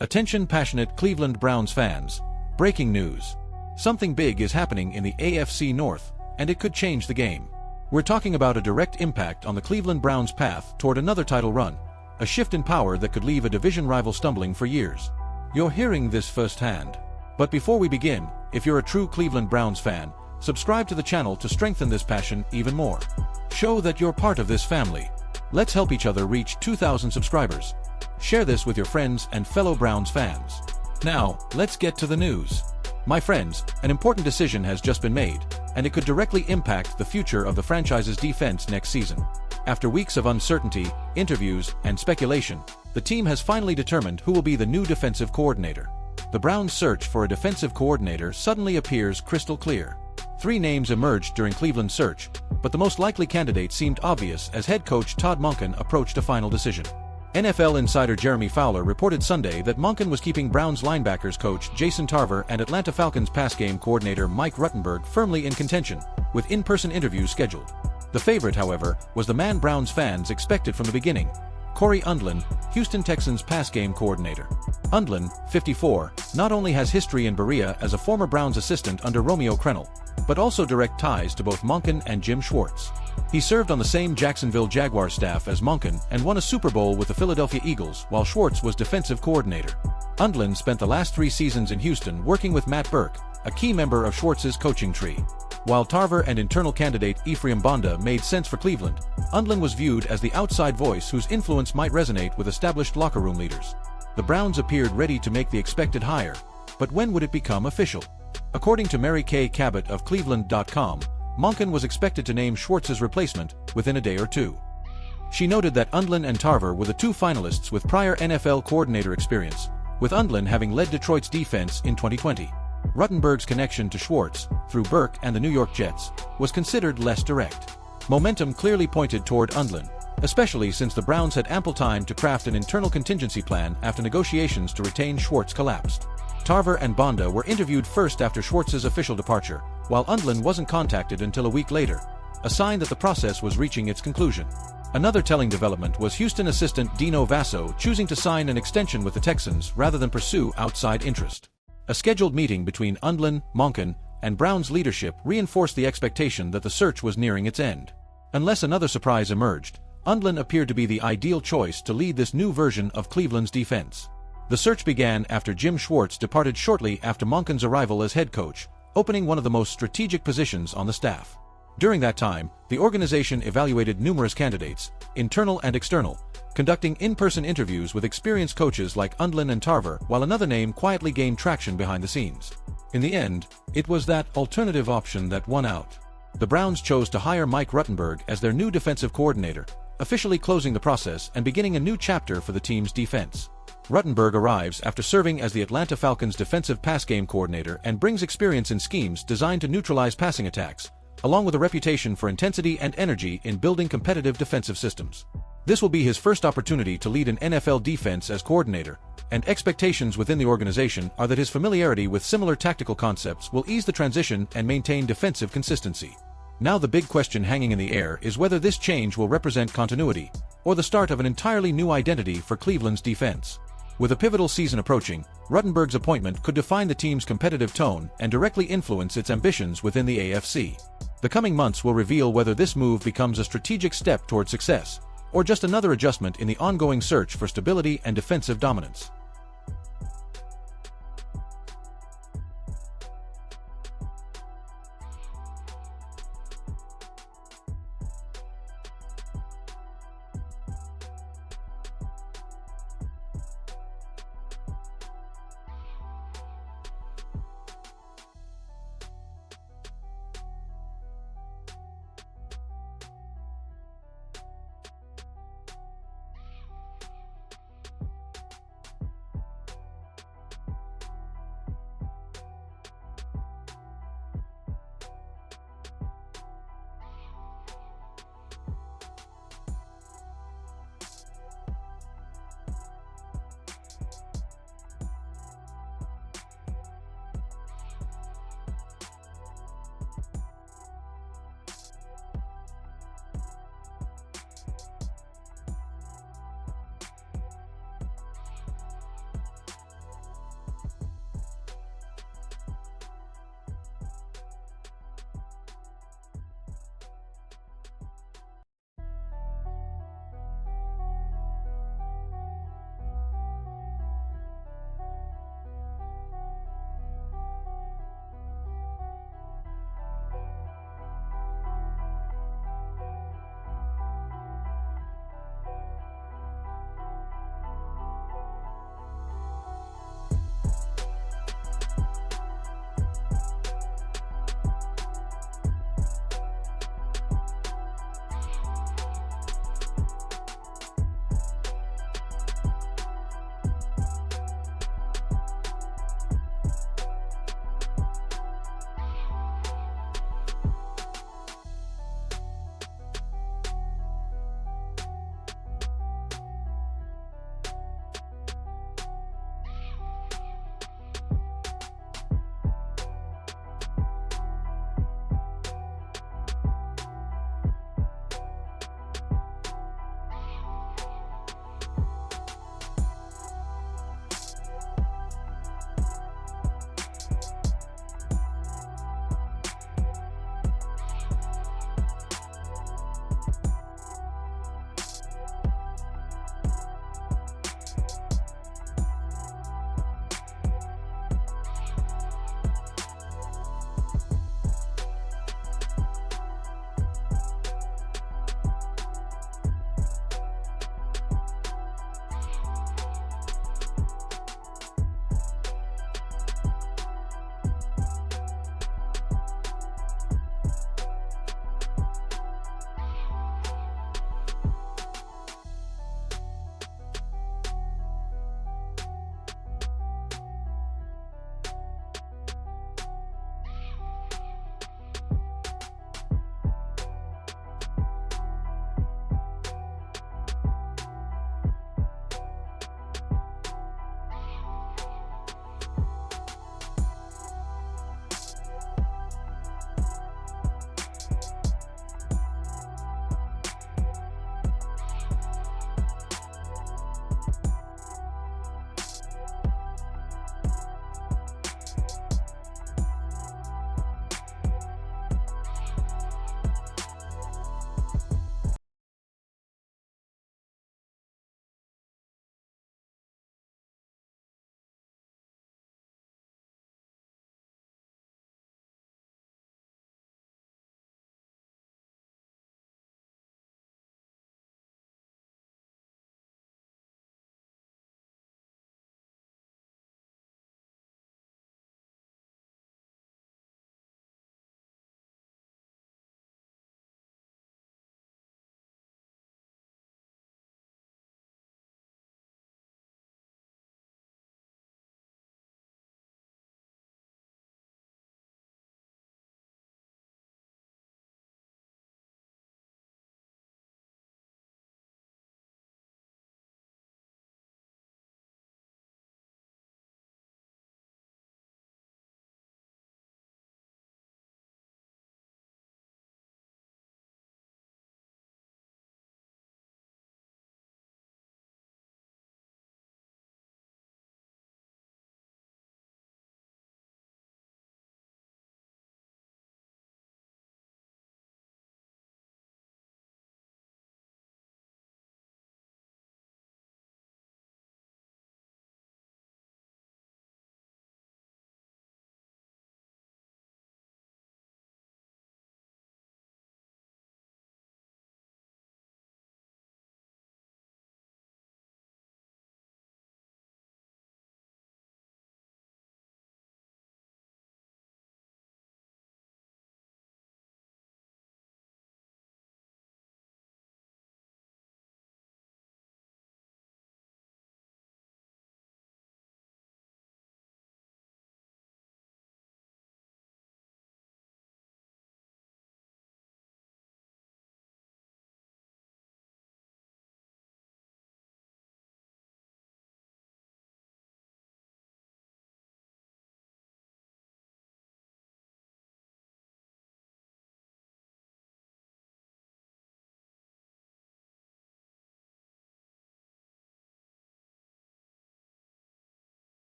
Attention passionate Cleveland Browns fans. Breaking news. Something big is happening in the AFC North, and it could change the game. We're talking about a direct impact on the Cleveland Browns' path toward another title run, a shift in power that could leave a division rival stumbling for years. You're hearing this firsthand. But before we begin, if you're a true Cleveland Browns fan, subscribe to the channel to strengthen this passion even more. Show that you're part of this family. Let's help each other reach 2,000 subscribers. Share this with your friends and fellow Browns fans. Now, let's get to the news. My friends, an important decision has just been made, and it could directly impact the future of the franchise's defense next season. After weeks of uncertainty, interviews, and speculation, the team has finally determined who will be the new defensive coordinator. The Browns' search for a defensive coordinator suddenly appears crystal clear. 3 names emerged during Cleveland's search, but the most likely candidate seemed obvious as head coach Todd Monken approached a final decision. NFL insider Jeremy Fowler reported Sunday that Monken was keeping Browns linebackers coach Jason Tarver and Atlanta Falcons pass game coordinator Mike Rutenberg firmly in contention, with in-person interviews scheduled. The favorite, however, was the man Browns fans expected from the beginning, Corey Undlin, Houston Texans pass game coordinator. Undlin, 54, not only has history in Berea as a former Browns assistant under Romeo Crennel, but also direct ties to both Monken and Jim Schwartz. He served on the same Jacksonville Jaguars staff as Monken and won a Super Bowl with the Philadelphia Eagles while Schwartz was defensive coordinator. Undlin spent the last 3 seasons in Houston working with Matt Burke, a key member of Schwartz's coaching tree. While Tarver and internal candidate Ephraim Bonda made sense for Cleveland, Undlin was viewed as the outside voice whose influence might resonate with established locker room leaders. The Browns appeared ready to make the expected hire, but when would it become official? According to Mary Kay Cabot of Cleveland.com, Monken was expected to name Schwartz's replacement within a day or two. She noted that Undlin and Tarver were the 2 finalists with prior NFL coordinator experience, with Undlin having led Detroit's defense in 2020. Rutenberg's connection to Schwartz, through Burke and the New York Jets, was considered less direct. Momentum clearly pointed toward Undlin, especially since the Browns had ample time to craft an internal contingency plan after negotiations to retain Schwartz collapsed. Tarver and Bonda were interviewed first after Schwartz's official departure, while Undlin wasn't contacted until a week later, a sign that the process was reaching its conclusion. Another telling development was Houston assistant Dino Vasso choosing to sign an extension with the Texans rather than pursue outside interest. A scheduled meeting between Undlin, Monken, and Browns leadership reinforced the expectation that the search was nearing its end. Unless another surprise emerged, Undlin appeared to be the ideal choice to lead this new version of Cleveland's defense. The search began after Jim Schwartz departed shortly after Monken's arrival as head coach, opening one of the most strategic positions on the staff. During that time, the organization evaluated numerous candidates, internal and external, conducting in-person interviews with experienced coaches like Undlin and Tarver, while another name quietly gained traction behind the scenes. In the end, it was that alternative option that won out. The Browns chose to hire Mike Rutenberg as their new defensive coordinator, officially closing the process and beginning a new chapter for the team's defense. Rutenberg arrives after serving as the Atlanta Falcons' defensive pass game coordinator and brings experience in schemes designed to neutralize passing attacks, along with a reputation for intensity and energy in building competitive defensive systems. This will be his first opportunity to lead an NFL defense as coordinator, and expectations within the organization are that his familiarity with similar tactical concepts will ease the transition and maintain defensive consistency. Now the big question hanging in the air is whether this change will represent continuity, or the start of an entirely new identity for Cleveland's defense. With a pivotal season approaching, Rutenberg's appointment could define the team's competitive tone and directly influence its ambitions within the AFC. The coming months will reveal whether this move becomes a strategic step toward success, or just another adjustment in the ongoing search for stability and defensive dominance.